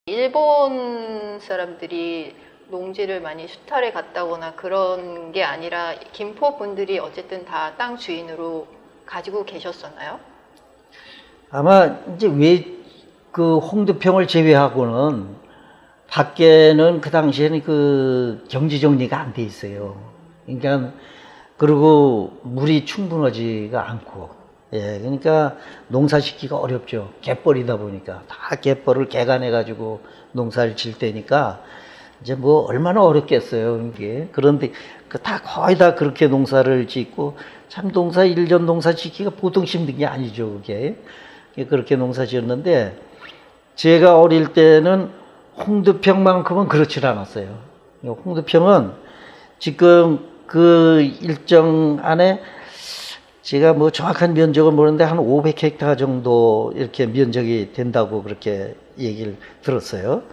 일본 사람들이 농지를 많이 수탈해 갔다거나 그런 게 아니라 김포 분들이 어쨌든 다 땅 주인으로 가지고 계셨었나요? 아마 이제 왜 그 홍두평을 제외하고는 밖에는 그 당시에는 그 경지 정리가 안 돼 있어요. 그러니까 그리고 물이 충분하지가 않고, 예, 그러니까 농사짓기가 어렵죠. 갯벌이다 보니까 다 갯벌을 개간해 가지고 농사를 질 때니까 이제 뭐 얼마나 어렵겠어요, 이게. 그런데 그 다 거의 다 그렇게 농사를 짓고 참 농사 일전 농사 짓기가 보통 힘든 게 아니죠, 그게. 그렇게 농사 지었는데 제가 어릴 때는 홍두평만큼은 그렇지 않았어요. 홍두평은 지금 그 일정 안에 제가 뭐 정확한 면적은 모르는데 한 500헥타 정도 이렇게 면적이 된다고 그렇게 얘기를 들었어요.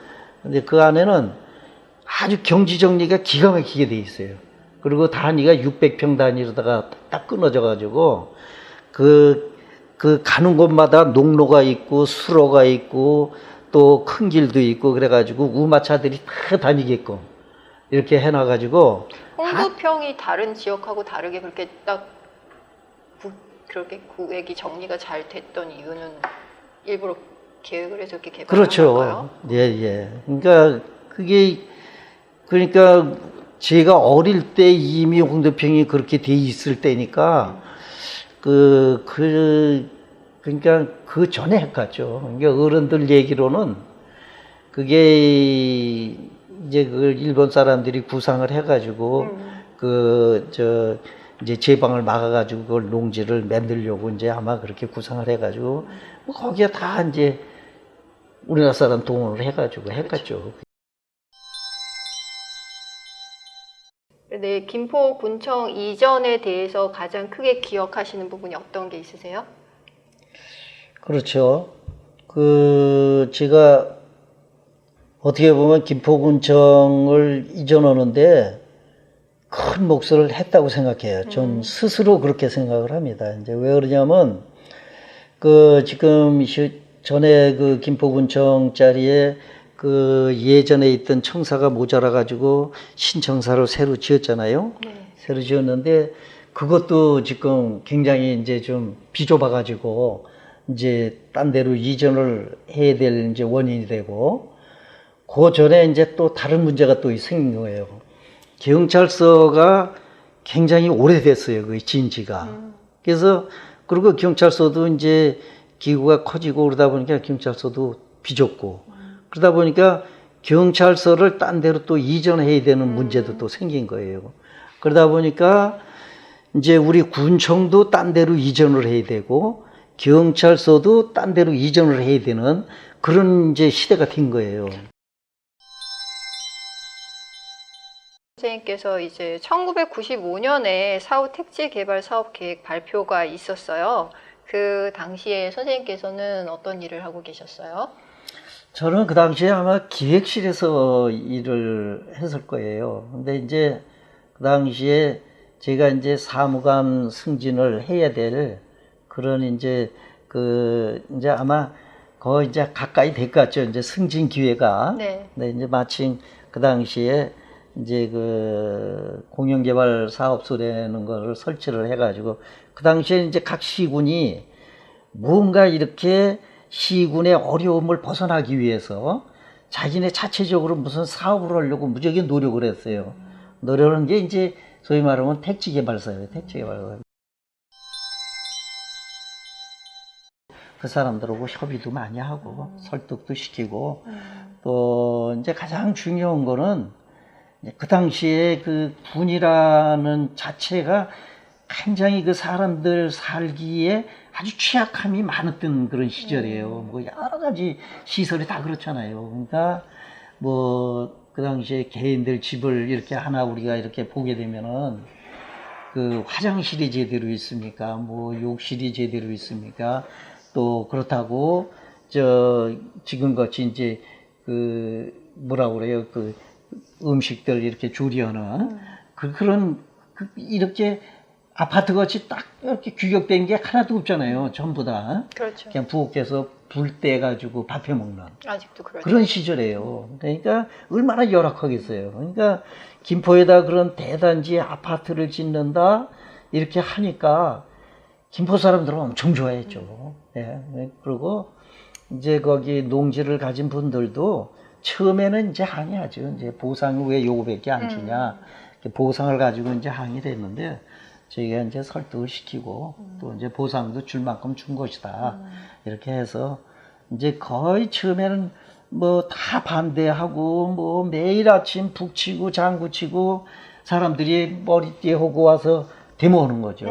근데 그 안에는 아주 경지 정리가 기가 막히게 돼 있어요. 그리고 단위가 600평 단위로다가 딱 끊어져 가지고 그 가는 곳마다 농로가 있고 수로가 있고 또 큰 길도 있고 그래가지고 우마차들이 다 다니게끔 이렇게 해놔가지고. 홍두평이 다른 지역하고 다르게 그렇게 딱 그렇게 구획이 정리가 잘 됐던 이유는 일부러 계획을 해서 이렇게 개발한 그렇죠. 건가요? 예, 예. 그러니까 제가 어릴 때 이미 홍두평이 그렇게 돼 있을 때니까 그러니까 그 전에 했겠죠. 그러니까 어른들 얘기로는 그게 이제 그 일본 사람들이 구상을 해가지고 이제 제방을 막아가지고 그걸 농지를 만들려고 이제 아마 그렇게 구상을 해가지고 뭐 거기에 다 이제 우리나라 사람 동원을 해가지고 했겠죠. 네, 김포군청 이전에 대해서 가장 크게 기억하시는 부분이 어떤 게 있으세요? 그렇죠. 제가 어떻게 보면 김포군청을 이전하는데 큰 몫을 했다고 생각해요. 전 스스로 그렇게 생각을 합니다. 이제 왜 그러냐면, 지금 전에 그 김포군청 자리에 예전에 있던 청사가 모자라가지고 신청사로 새로 지었잖아요. 네. 새로 지었는데 그것도 지금 굉장히 이제 좀 비좁아가지고 이제 딴 데로 이전을 해야 될 이제 원인이 되고, 그 전에 이제 또 다른 문제가 또 생긴 거예요. 경찰서가 굉장히 오래됐어요, 그 진지가. 그래서, 그리고 경찰서도 이제 기구가 커지고 그러다 보니까 경찰서도 비좁고, 그러다 보니까 경찰서를 딴 데로 또 이전해야 되는 문제도 또 생긴 거예요. 그러다 보니까 이제 우리 군청도 딴 데로 이전을 해야 되고, 경찰서도 딴 데로 이전을 해야 되는 그런 이제 시대가 된 거예요. 선생님께서 이제 1995년에 사후 택지 개발 사업 계획 발표가 있었어요. 그 당시에 선생님께서는 어떤 일을 하고 계셨어요? 저는 그 당시에 아마 기획실에서 일을 했을 거예요. 근데 이제 그 당시에 제가 이제 사무관 승진을 해야 될 그런 이제 이제 아마 거의 이제 가까이 될 것 같죠. 이제 승진 기회가. 네. 근데 이제 마침 그 당시에 이제 공영개발 사업소라는 거를 설치를 해가지고 그 당시에 이제 각 시군이 뭔가 이렇게 시군의 어려움을 벗어나기 위해서 자기네 자체적으로 무슨 사업을 하려고 무지하게 노력을 했어요. 노력하는 게 이제 소위 말하면 택지개발사예요. 택지개발사. 그 사람들하고 협의도 많이 하고 설득도 시키고 또 이제 가장 중요한 거는 그 당시에 그 군이라는 자체가 굉장히 그 사람들 살기에 아주 취약함이 많았던 그런 시절이에요. 뭐 여러 가지 시설이 다 그렇잖아요. 그러니까 뭐 그 당시에 개인들 집을 이렇게 하나 우리가 이렇게 보게 되면은 그 화장실이 제대로 있습니까? 뭐 욕실이 제대로 있습니까? 또 그렇다고 지금같이 이제 뭐라 그래요? 음식들 이렇게 조리하는 그런 이렇게 아파트 같이 딱 이렇게 규격된 게 하나도 없잖아요. 전부 다. 그렇죠. 그냥 부엌에서 불 떼가지고 밥해 먹는. 아직도 그렇죠. 그런 시절이에요. 그러니까 얼마나 열악하겠어요. 그러니까 김포에다 그런 대단지 아파트를 짓는다 이렇게 하니까 김포 사람들은 엄청 좋아했죠. 예. 그리고 이제 거기 농지를 가진 분들도 처음에는 이제 항의하죠. 이제 보상을 왜 요거밖에 안 주냐. 보상을 가지고 이제 항의를 했는데 저희가 이제 설득을 시키고 또 이제 보상도 줄 만큼 준 것이다. 이렇게 해서 이제 거의 처음에는 뭐 다 반대하고 뭐 매일 아침 북치고 장구치고 사람들이 머리띠에 하고 와서 데모하는 거죠.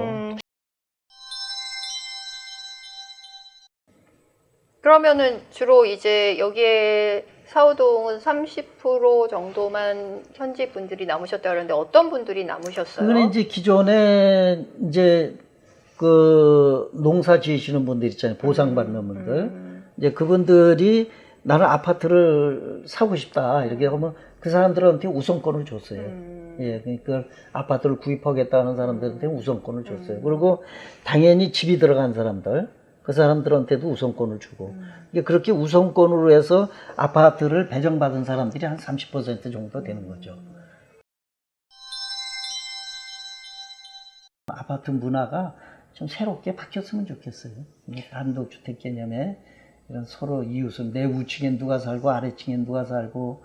그러면은 주로 이제 여기에 사우동은 30% 정도만 현지 분들이 남으셨다 그러는데 어떤 분들이 남으셨어요? 그거는 이제 기존에 이제 그 농사 지으시는 분들 있잖아요. 보상받는 분들. 이제 그분들이 나는 아파트를 사고 싶다. 이렇게 하면 그 사람들한테 우선권을 줬어요. 예, 그러니까 아파트를 구입하겠다는 사람들한테 우선권을 줬어요. 그리고 당연히 집이 들어간 사람들, 그 사람들한테도 우선권을 주고. 그렇게 우선권으로 해서 아파트를 배정받은 사람들이 한 30% 정도 되는 거죠. 아파트 문화가 좀 새롭게 바뀌었으면 좋겠어요. 단독주택 개념에 이런 서로 이웃은 내 우층엔 누가 살고 아래층엔 누가 살고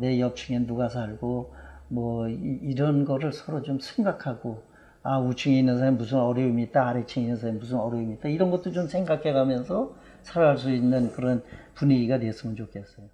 내 옆층엔 누가 살고 뭐 이런 거를 서로 좀 생각하고 아 우층에 있는 사람이 무슨 어려움이 있다 아래층에 있는 사람이 무슨 어려움이 있다 이런 것도 좀 생각해 가면서 살아갈 수 있는 그런 분위기가 됐으면 좋겠어요.